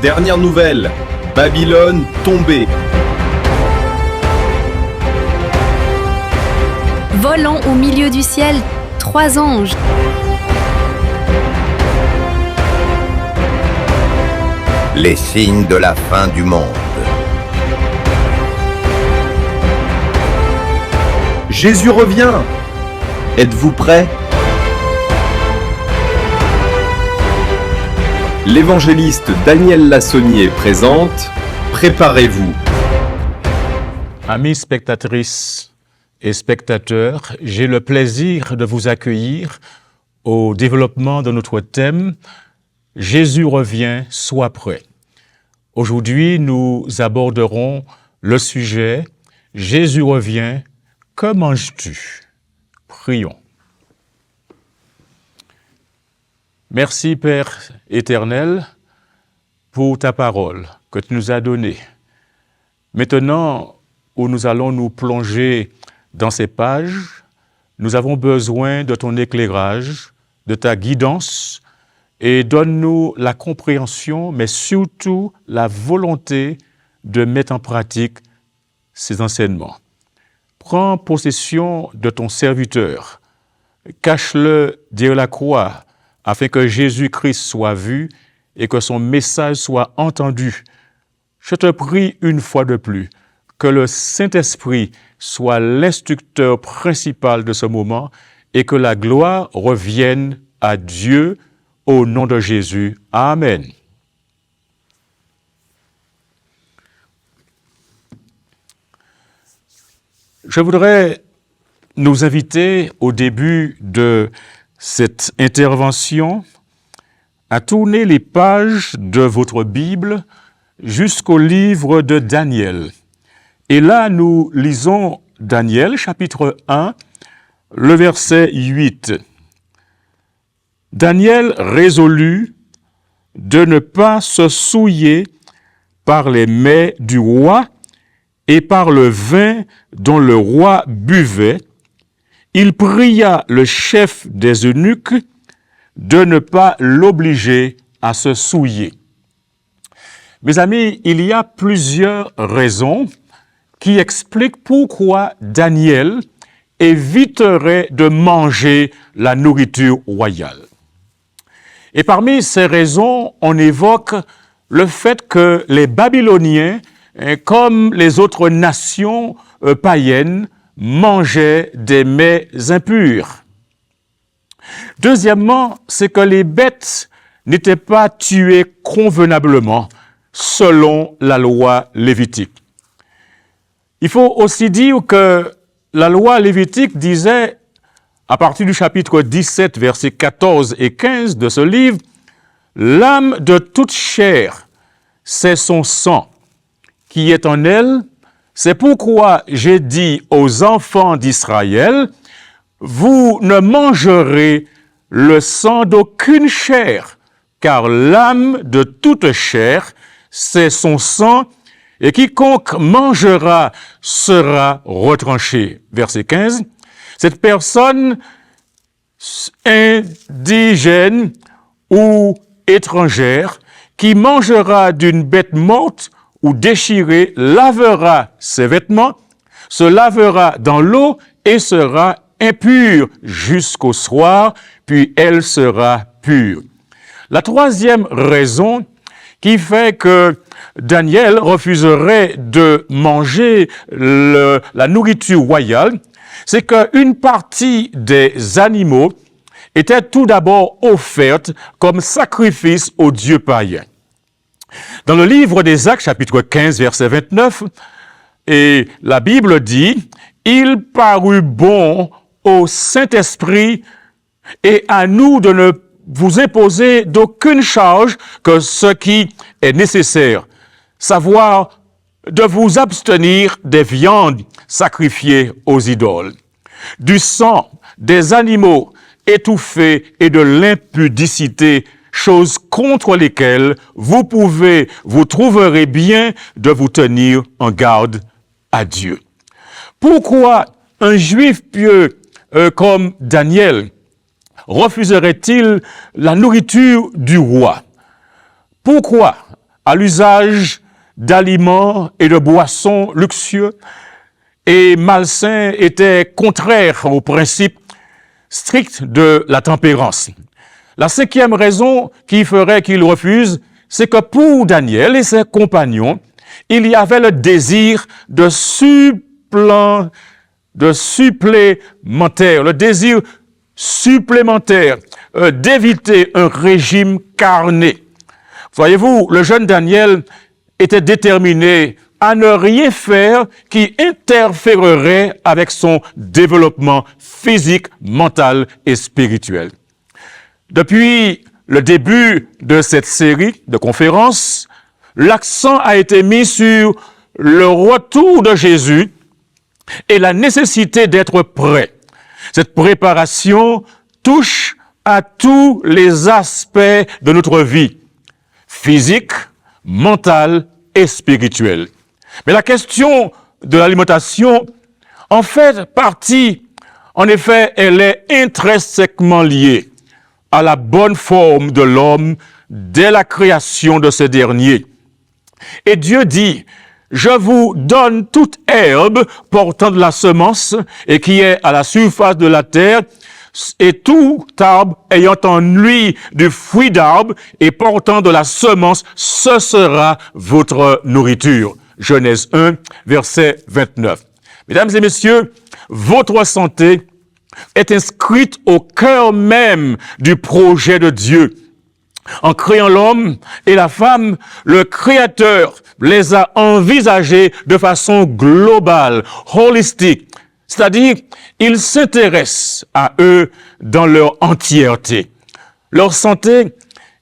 Dernière nouvelle, Babylone tombée. Volant au milieu du ciel, 3 anges. Les signes de la fin du monde. Jésus revient. Êtes-vous prêts? L'évangéliste Daniel Lassonnier présente « Préparez-vous ». Amis spectatrices et spectateurs, j'ai le plaisir de vous accueillir au développement de notre thème « Jésus revient, sois prêt ». Aujourd'hui, nous aborderons le sujet « Jésus revient, que manges-tu » Prions. Merci Père éternel pour ta parole que tu nous as donnée. Maintenant, où nous allons nous plonger dans ces pages, nous avons besoin de ton éclairage, de ta guidance, et donne-nous la compréhension, mais surtout la volonté de mettre en pratique ces enseignements. Prends possession de ton serviteur, cache-le derrière la croix, afin que Jésus-Christ soit vu et que son message soit entendu. Je te prie une fois de plus que le Saint-Esprit soit l'instructeur principal de ce moment et que la gloire revienne à Dieu au nom de Jésus. Amen. Je voudrais nous inviter au début de cette intervention à tourner les pages de votre Bible jusqu'au livre de Daniel. Et là, nous lisons Daniel, chapitre 1, le verset 8. Daniel résolut de ne pas se souiller par les mets du roi et par le vin dont le roi buvait. Il pria le chef des eunuques de ne pas l'obliger à se souiller. Mes amis, il y a plusieurs raisons qui expliquent pourquoi Daniel éviterait de manger la nourriture royale. Et parmi ces raisons, on évoque le fait que les Babyloniens, comme les autres nations païennes, mangeaient des mets impurs. Deuxièmement, c'est que les bêtes n'étaient pas tuées convenablement selon la loi lévitique. Il faut aussi dire que la loi lévitique disait, à partir du chapitre 17, versets 14 et 15 de ce livre, « L'âme de toute chair, c'est son sang qui est en elle. C'est pourquoi j'ai dit aux enfants d'Israël, vous ne mangerez le sang d'aucune chair, car l'âme de toute chair, c'est son sang, et quiconque mangera sera retranché. » Verset 15. Cette personne indigène ou étrangère qui mangera d'une bête morte ou déchirée lavera ses vêtements, se lavera dans l'eau et sera impure jusqu'au soir, puis elle sera pure. La troisième raison qui fait que Daniel refuserait de manger la nourriture royale, c'est qu'une partie des animaux était tout d'abord offerte comme sacrifice aux dieux païens. Dans le livre des Actes, chapitre 15, verset 29, et la Bible dit « Il parut bon au Saint-Esprit et à nous de ne vous imposer d'aucune charge que ce qui est nécessaire, savoir de vous abstenir des viandes sacrifiées aux idoles, du sang des animaux étouffés et de l'impudicité, choses contre lesquelles vous trouverez bien de vous tenir en garde à Dieu. » Pourquoi un juif pieux comme Daniel refuserait-il la nourriture du roi? Pourquoi à l'usage d'aliments et de boissons luxueux et malsains était contraire au principe strict de la tempérance. La cinquième raison qui ferait qu'il refuse, c'est que pour Daniel et ses compagnons, il y avait le désir de supplémentaire, le désir supplémentaire d'éviter un régime carné. Voyez-vous, le jeune Daniel était déterminé à ne rien faire qui interférerait avec son développement physique, mental et spirituel. Depuis le début de cette série de conférences, l'accent a été mis sur le retour de Jésus et la nécessité d'être prêt. Cette préparation touche à tous les aspects de notre vie, physique, mentale et spirituelle. Mais la question de l'alimentation en fait partie. En effet, elle est intrinsèquement liée à la bonne forme de l'homme dès la création de ce dernier. Et Dieu dit, « Je vous donne toute herbe portant de la semence et qui est à la surface de la terre, et tout arbre ayant en lui du fruit d'arbre et portant de la semence, ce sera votre nourriture. » Genèse 1, verset 29. Mesdames et messieurs, votre santé est inscrite au cœur même du projet de Dieu. En créant l'homme et la femme, le Créateur les a envisagés de façon globale, holistique. C'est-à-dire, il s'intéresse à eux dans leur entièreté. Leur santé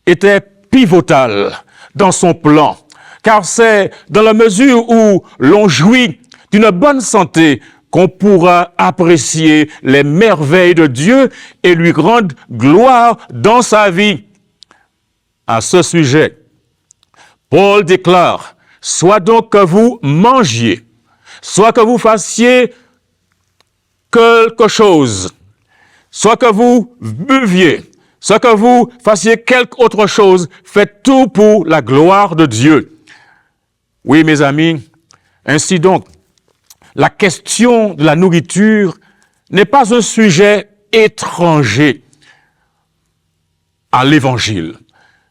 était pivotale dans son plan, car c'est dans la mesure où l'on jouit d'une bonne santé qu'on pourra apprécier les merveilles de Dieu et lui rendre gloire dans sa vie. À ce sujet, Paul déclare, « Soit donc que vous mangiez, soit que vous fassiez quelque chose, soit que vous buviez, soit que vous fassiez quelque autre chose, faites tout pour la gloire de Dieu. » Oui, mes amis, ainsi donc, la question de la nourriture n'est pas un sujet étranger à l'Évangile.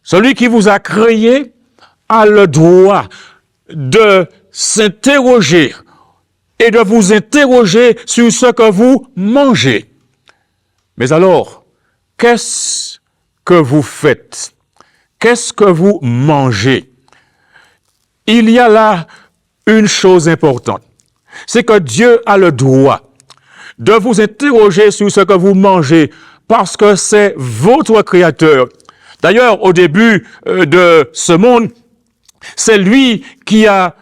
Celui qui vous a créé a le droit de s'interroger et de vous interroger sur ce que vous mangez. Mais alors, qu'est-ce que vous faites? Qu'est-ce que vous mangez? Il y a là une chose importante. C'est que Dieu a le droit de vous interroger sur ce que vous mangez parce que c'est votre Créateur. D'ailleurs, au début de ce monde, c'est lui qui a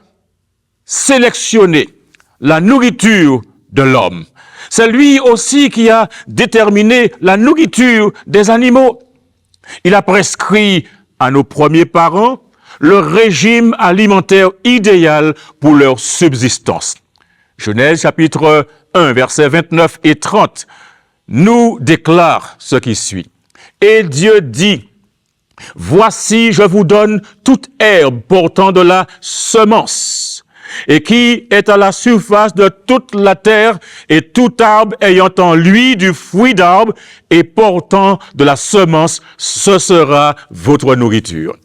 sélectionné la nourriture de l'homme. C'est lui aussi qui a déterminé la nourriture des animaux. Il a prescrit à nos premiers parents le régime alimentaire idéal pour leur subsistance. Genèse chapitre 1, versets 29 et 30, nous déclare ce qui suit. Et Dieu dit, « Voici, je vous donne toute herbe portant de la semence, et qui est à la surface de toute la terre, et tout arbre ayant en lui du fruit d'arbre, et portant de la semence, ce sera votre nourriture. »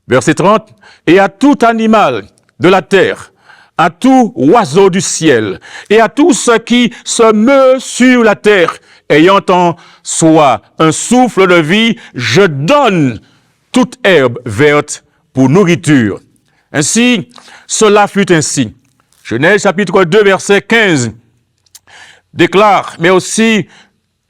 Verset 30, « Et à tout animal de la terre, à tout oiseau du ciel, et à tout ce qui se meut sur la terre, ayant en soi un souffle de vie, je donne toute herbe verte pour nourriture. » Ainsi, cela fut ainsi. Genèse chapitre 2, verset 15 déclare, mais aussi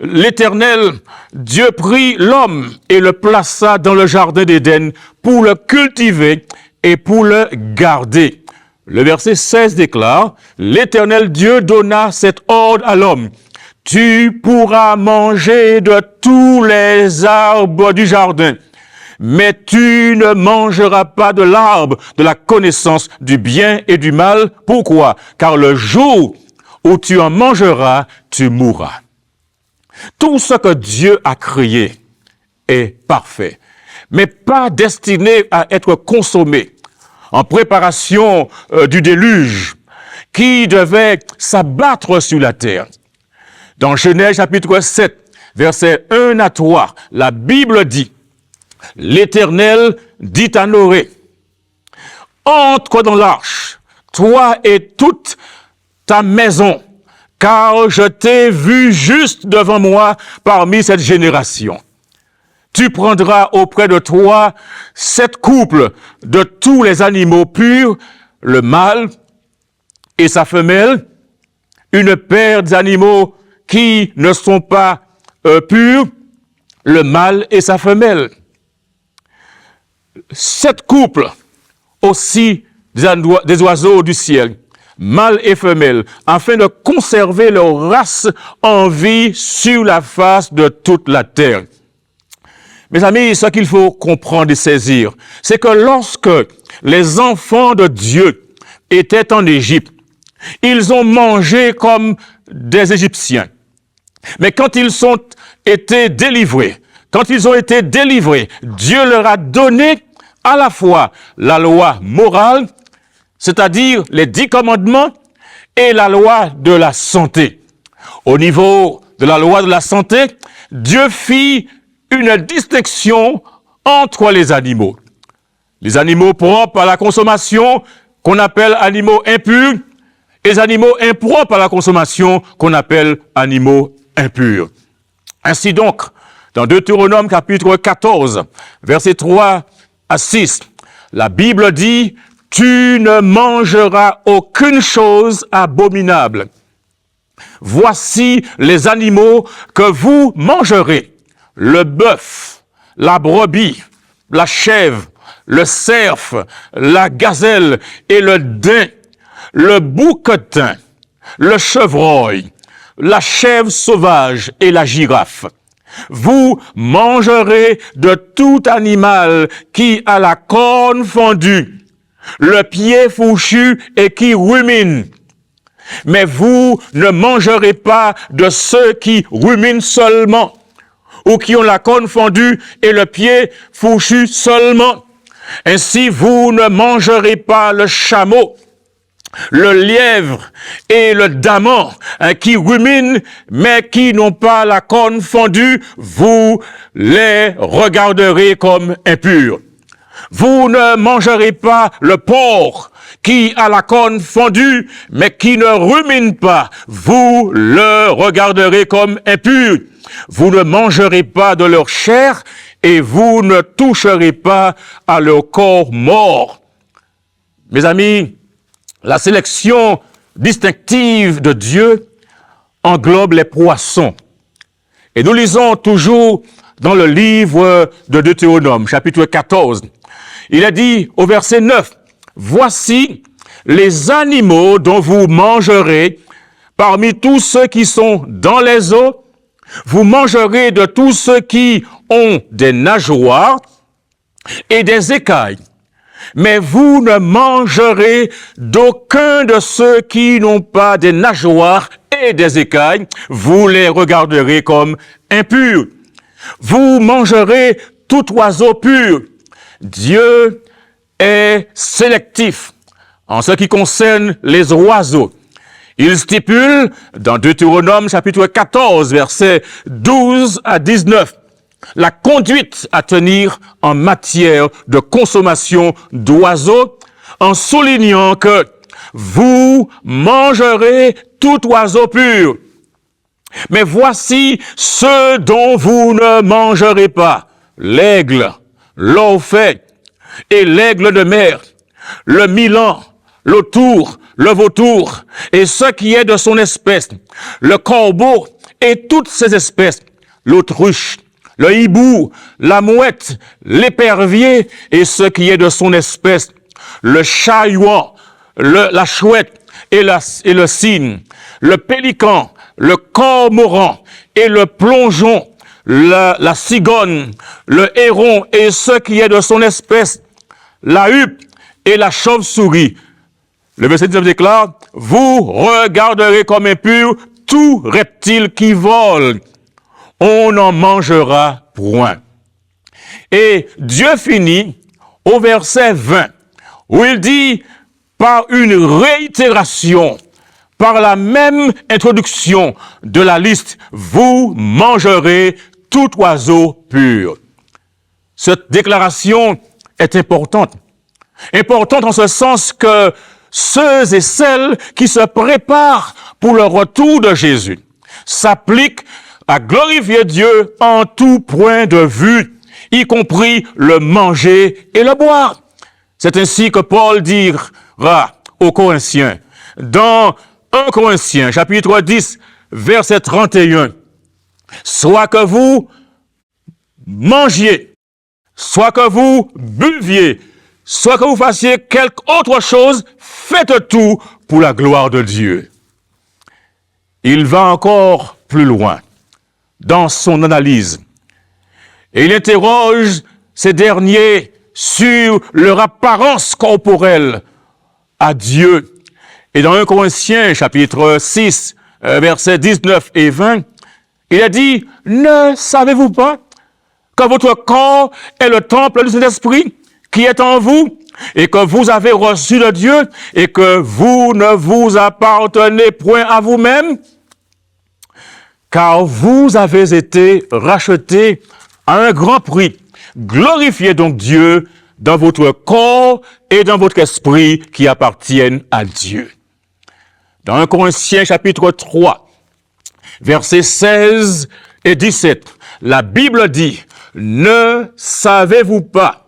l'Éternel, Dieu prit l'homme et le plaça dans le jardin d'Éden pour le cultiver et pour le garder. Le verset 16 déclare, l'Éternel Dieu donna cet ordre à l'homme. Tu pourras manger de tous les arbres du jardin, mais tu ne mangeras pas de l'arbre de la connaissance du bien et du mal. Pourquoi? Car le jour où tu en mangeras, tu mourras. Tout ce que Dieu a créé est parfait. mais pas destinés à être consommés, en préparation du déluge qui devait s'abattre sur la terre. Dans Genèse chapitre 7, versets 1 à 3, la Bible dit, « L'Éternel dit à Noé, « Entre dans l'arche, toi et toute ta maison, car je t'ai vu juste devant moi parmi cette génération. Tu prendras auprès de toi 7 couples de tous les animaux purs, le mâle et sa femelle, une paire d'animaux qui ne sont pas purs, le mâle et sa femelle. 7 couples aussi des oiseaux du ciel, mâles et femelles, afin de conserver leur race en vie sur la face de toute la terre. Mes amis, ce qu'il faut comprendre et saisir, c'est que lorsque les enfants de Dieu étaient en Égypte, ils ont mangé comme des Égyptiens. Mais quand ils ont été délivrés, Dieu leur a donné à la fois la loi morale, c'est-à-dire les 10 commandements, et la loi de la santé. Au niveau de la loi de la santé, Dieu fit une distinction entre les animaux. Les animaux propres à la consommation, qu'on appelle animaux impurs, et les animaux impropres à la consommation, qu'on appelle animaux impurs. Ainsi donc, dans Deutéronome chapitre 14, versets 3 à 6, la Bible dit « Tu ne mangeras aucune chose abominable. Voici les animaux que vous mangerez, le bœuf, la brebis, la chèvre, le cerf, la gazelle et le daim, le bouquetin, le chevreuil, la chèvre sauvage et la girafe. Vous mangerez de tout animal qui a la corne fendue, le pied fourchu et qui rumine. Mais vous ne mangerez pas de ceux qui ruminent seulement, ou qui ont la corne fendue et le pied fourchu seulement. Ainsi, vous ne mangerez pas le chameau, le lièvre et le daman qui ruminent, mais qui n'ont pas la corne fendue, vous les regarderez comme impurs. Vous ne mangerez pas le porc qui a la corne fendue, mais qui ne rumine pas, vous le regarderez comme impur. Vous ne mangerez pas de leur chair et vous ne toucherez pas à leur corps mort. Mes amis, la sélection distinctive de Dieu englobe les poissons. Et nous lisons toujours dans le livre de Deutéronome, chapitre 14. Il est dit au verset 9, « Voici les animaux dont vous mangerez parmi tous ceux qui sont dans les eaux. Vous mangerez de tous ceux qui ont des nageoires et des écailles. Mais vous ne mangerez d'aucun de ceux qui n'ont pas des nageoires et des écailles. Vous les regarderez comme impurs. Vous mangerez tout oiseau pur. » Dieu est sélectif en ce qui concerne les oiseaux. Il stipule dans Deutéronome chapitre 14, versets 12 à 19, la conduite à tenir en matière de consommation d'oiseaux, en soulignant que vous mangerez tout oiseau pur. Mais voici ceux dont vous ne mangerez pas: l'aigle, l'orphet et l'aigle de mer, le milan, l'autour, le vautour et ce qui est de son espèce, le corbeau et toutes ses espèces, l'autruche, le hibou, la mouette, l'épervier et ce qui est de son espèce, le chat-huant, la chouette et le cygne, le pélican, le cormoran et le plongeon, la cigogne, le héron et ce qui est de son espèce, la huppe et la chauve-souris. Le verset 19 déclare, « Vous regarderez comme impur tout reptile qui vole. On n'en mangera point. » Et Dieu finit au verset 20, où il dit, par une réitération, par la même introduction de la liste, vous mangerez tout oiseau pur. Cette déclaration est importante. Importante en ce sens que ceux et celles qui se préparent pour le retour de Jésus s'appliquent à glorifier Dieu en tout point de vue, y compris le manger et le boire. C'est ainsi que Paul dira aux Corinthiens, dans 1 Corinthiens, chapitre 10, verset 31, « Soit que vous mangiez, soit que vous buviez, soit que vous fassiez quelque autre chose, faites tout pour la gloire de Dieu. » Il va encore plus loin dans son analyse. Et il interroge ces derniers sur leur apparence corporelle à Dieu. Et dans 1 Corinthiens, chapitre 6, versets 19 et 20, il a dit, « Ne savez-vous pas que votre corps est le temple du Saint-Esprit qui est en vous et que vous avez reçu de Dieu et que vous ne vous appartenez point à vous-même? Car vous avez été rachetés à un grand prix. Glorifiez donc Dieu dans votre corps et dans votre esprit qui appartiennent à Dieu. » Dans 1 Corinthiens chapitre 3, versets 16 et 17, la Bible dit, « Ne savez-vous pas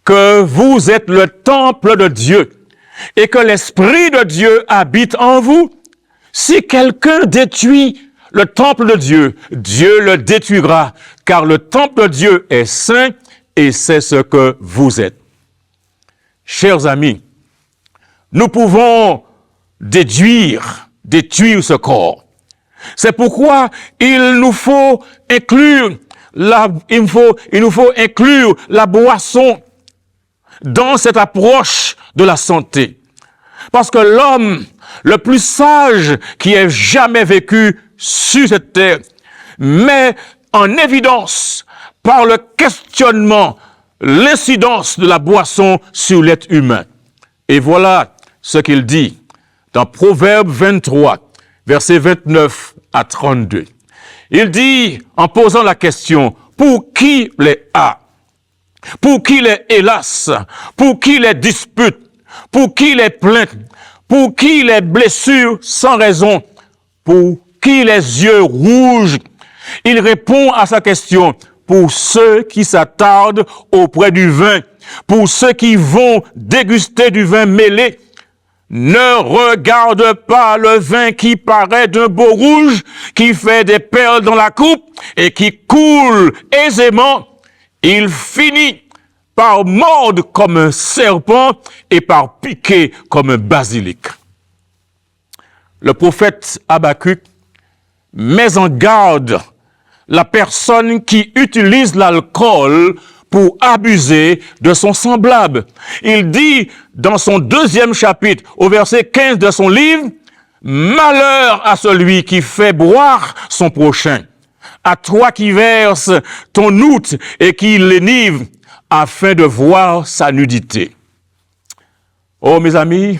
que vous êtes le temple de Dieu et que l'Esprit de Dieu habite en vous? Si quelqu'un détruit le temple de Dieu, Dieu le détruira, car le temple de Dieu est saint et c'est ce que vous êtes. » Chers amis, nous pouvons détruire ce corps. C'est pourquoi il nous faut inclure la boisson dans cette approche de la santé. Parce que l'homme le plus sage qui ait jamais vécu sur cette terre met en évidence par le questionnement l'incidence de la boisson sur l'être humain. Et voilà ce qu'il dit dans Proverbe 23, versets 29 à 32. Il dit, en posant la question, pour qui les a? Pour qui les hélas? Pour qui les disputes? Pour qui les plaintes? Pour qui les blessures sans raison? Pour qui les yeux rouges? Il répond à sa question, pour ceux qui s'attardent auprès du vin, pour ceux qui vont déguster du vin mêlé. Ne regarde pas le vin qui paraît d'un beau rouge, qui fait des perles dans la coupe et qui coule aisément. Il finit par mordre comme un serpent et par piquer comme un basilic. Le prophète Habakkuk met en garde la personne qui utilise l'alcool pour abuser de son semblable. Il dit dans son 2e chapitre, au verset 15 de son livre, « Malheur à celui qui fait boire son prochain, à toi qui verses ton outre et qui l'énive, afin de voir sa nudité. » Oh mes amis,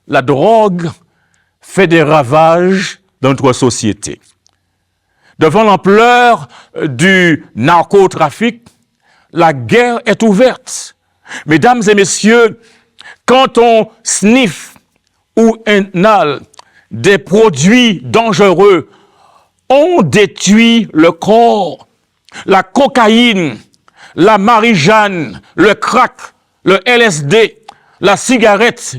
la drogue fait des ravages dans notre société. Devant l'ampleur du narcotrafic, la guerre est ouverte. Mesdames et messieurs, quand on sniffe ou inhale des produits dangereux, on détruit le corps. La cocaïne, la marijuana, le crack, le LSD, la cigarette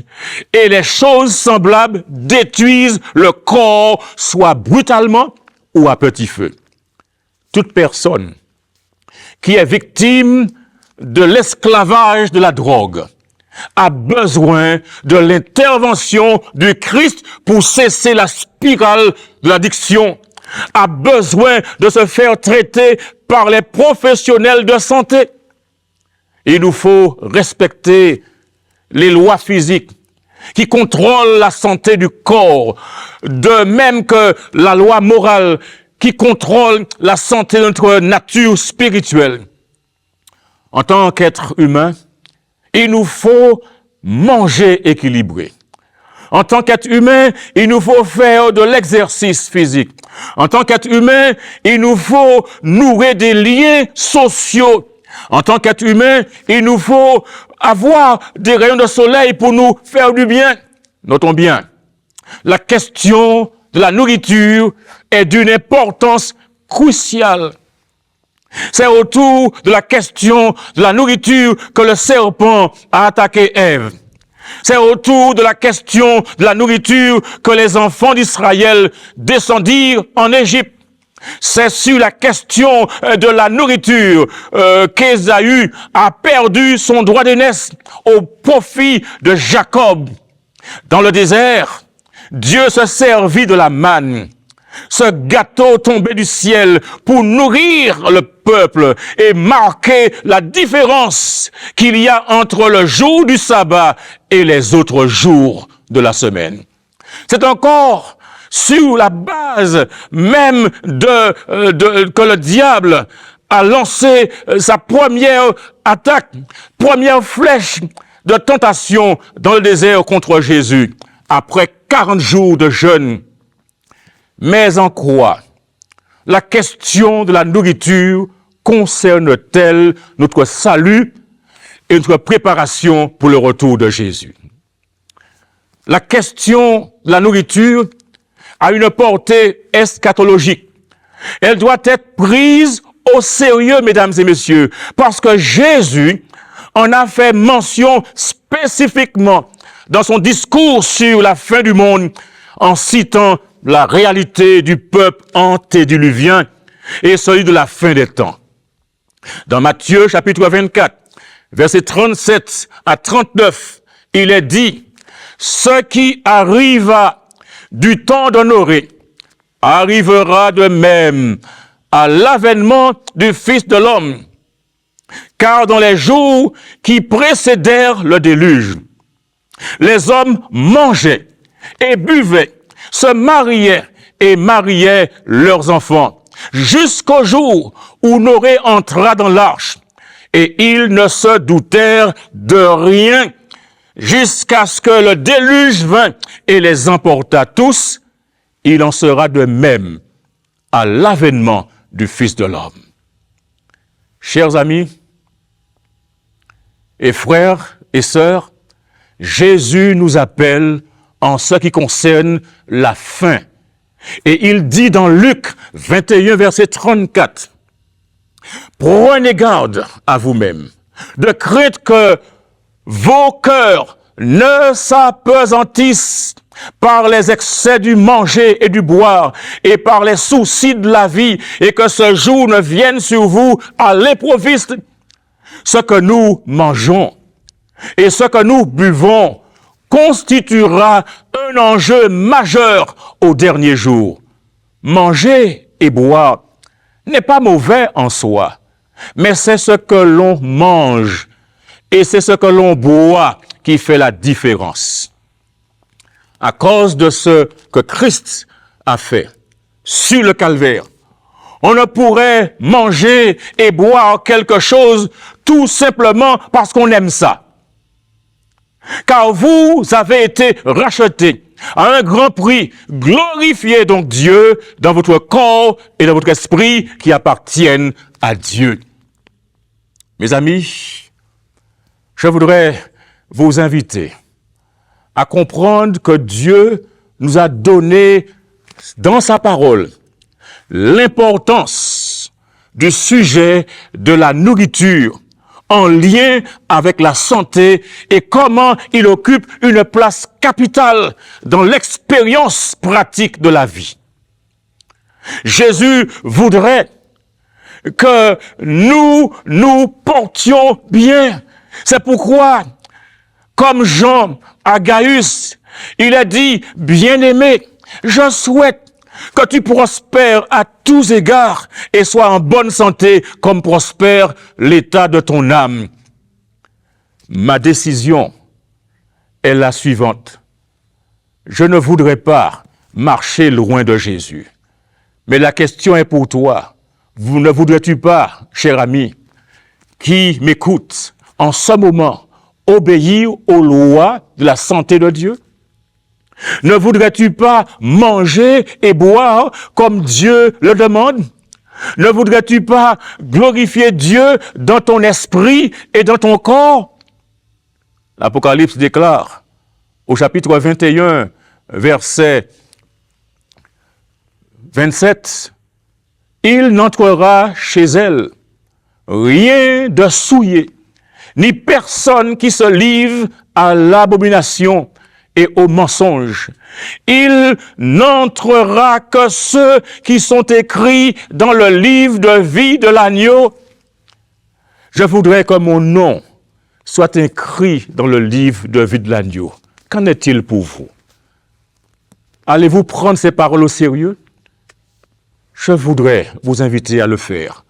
et les choses semblables détruisent le corps, soit brutalement ou à petit feu. Toute personne qui est victime de l'esclavage de la drogue a besoin de l'intervention du Christ pour cesser la spirale de l'addiction, a besoin de se faire traiter par les professionnels de santé. Il nous faut respecter les lois physiques qui contrôlent la santé du corps, de même que la loi morale qui contrôle la santé de notre nature spirituelle. En tant qu'être humain, il nous faut manger équilibré. En tant qu'être humain, il nous faut faire de l'exercice physique. En tant qu'être humain, il nous faut nouer des liens sociaux. En tant qu'être humain, il nous faut avoir des rayons de soleil pour nous faire du bien. Notons bien, la question de la nourriture est d'une importance cruciale. C'est autour de la question de la nourriture que le serpent a attaqué Ève. C'est autour de la question de la nourriture que les enfants d'Israël descendirent en Égypte. C'est sur la question de la nourriture qu'Ésaü a perdu son droit d'aînesse au profit de Jacob. Dans le désert, Dieu se servit de la manne, ce gâteau tombé du ciel pour nourrir le peuple et marquer la différence qu'il y a entre le jour du sabbat et les autres jours de la semaine. C'est encore sur la base même que le diable a lancé sa première attaque, première flèche de tentation dans le désert contre Jésus, après 40 jours de jeûne. Mais en quoi la question de la nourriture concerne-t-elle notre salut et notre préparation pour le retour de Jésus? La question de la nourriture a une portée eschatologique. Elle doit être prise au sérieux, mesdames et messieurs, parce que Jésus en a fait mention spécifiquement dans son discours sur la fin du monde, en citant la réalité du peuple antédiluvien et celui de la fin des temps. Dans Matthieu chapitre 24, versets 37 à 39, il est dit, « Ce qui arriva du temps de Noé arrivera de même à l'avènement du Fils de l'homme. Car dans les jours qui précédèrent le déluge, les hommes mangeaient et buvaient, se mariaient et mariaient leurs enfants, jusqu'au jour où Noé entra dans l'arche. Et ils ne se doutèrent de rien, jusqu'à ce que le déluge vint et les emporta tous. Il en sera de même à l'avènement du Fils de l'homme. » Chers amis et frères et sœurs, Jésus nous appelle en ce qui concerne la faim. Et il dit dans Luc 21, verset 34, « Prenez garde à vous-même, de crainte que vos cœurs ne s'apesantissent par les excès du manger et du boire et par les soucis de la vie, et que ce jour ne vienne sur vous à l'improviste. Ce que nous mangeons et ce que nous buvons constituera un enjeu majeur au dernier jour. Manger et boire n'est pas mauvais en soi, mais c'est ce que l'on mange et c'est ce que l'on boit qui fait la différence. À cause de ce que Christ a fait sur le calvaire, on ne pourrait manger et boire quelque chose tout simplement parce qu'on aime ça. Car vous avez été rachetés à un grand prix. Glorifiez donc Dieu dans votre corps et dans votre esprit qui appartiennent à Dieu. Mes amis, je voudrais vous inviter à comprendre que Dieu nous a donné dans sa parole l'importance du sujet de la nourriture en lien avec la santé et comment il occupe une place capitale dans l'expérience pratique de la vie. Jésus voudrait que nous nous portions bien. C'est pourquoi, comme Jean à Gaius, il a dit, « Bien-aimé, je souhaite que tu prospères à tous égards et sois en bonne santé comme prospère l'état de ton âme. » Ma décision est la suivante. Je ne voudrais pas marcher loin de Jésus. Mais la question est pour toi. Ne voudrais-tu pas, cher ami, qui m'écoute en ce moment obéir aux lois de la santé de Dieu? Ne voudrais-tu pas manger et boire comme Dieu le demande? Ne voudrais-tu pas glorifier Dieu dans ton esprit et dans ton corps? L'Apocalypse déclare au chapitre 21, verset 27, « Il n'entrera chez elle rien de souillé, ni personne qui se livre à l'abomination et au mensonge. Il n'entrera que ceux qui sont écrits dans le livre de vie de l'agneau. » Je voudrais que mon nom soit écrit dans le livre de vie de l'agneau. Qu'en est-il pour vous? Allez-vous prendre ces paroles au sérieux? Je voudrais vous inviter à le faire.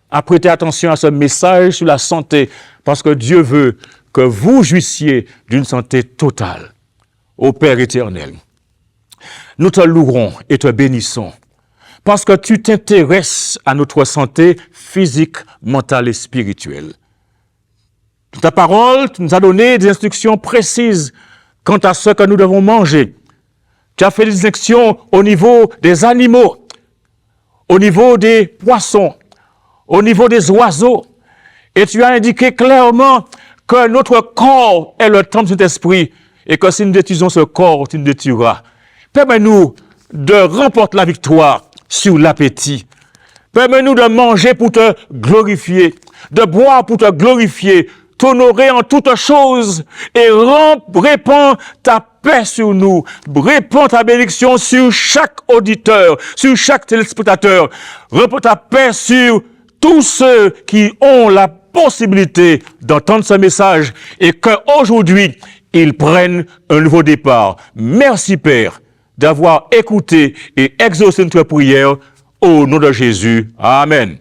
À prêter attention à ce message sur la santé, parce que Dieu veut que vous jouissiez d'une santé totale. Ô Père éternel, nous te louerons et te bénissons, parce que tu t'intéresses à notre santé physique, mentale et spirituelle. Ta parole nous a donné des instructions précises quant à ce que nous devons manger. Tu as fait des instructions au niveau des animaux, au niveau des poissons, au niveau des oiseaux. Et tu as indiqué clairement que notre corps est le temple de cet esprit et que si nous détruisons ce corps, tu nous détruiras. Permets-nous de remporter la victoire sur l'appétit. Permets-nous de manger pour te glorifier, de boire pour te glorifier, t'honorer en toutes choses et répands ta paix sur nous, répands ta bénédiction sur chaque auditeur, sur chaque téléspectateur, répands ta paix sur tous ceux qui ont la possibilité d'entendre ce message et qu'aujourd'hui, ils prennent un nouveau départ. Merci Père d'avoir écouté et exaucé notre prière au nom de Jésus. Amen.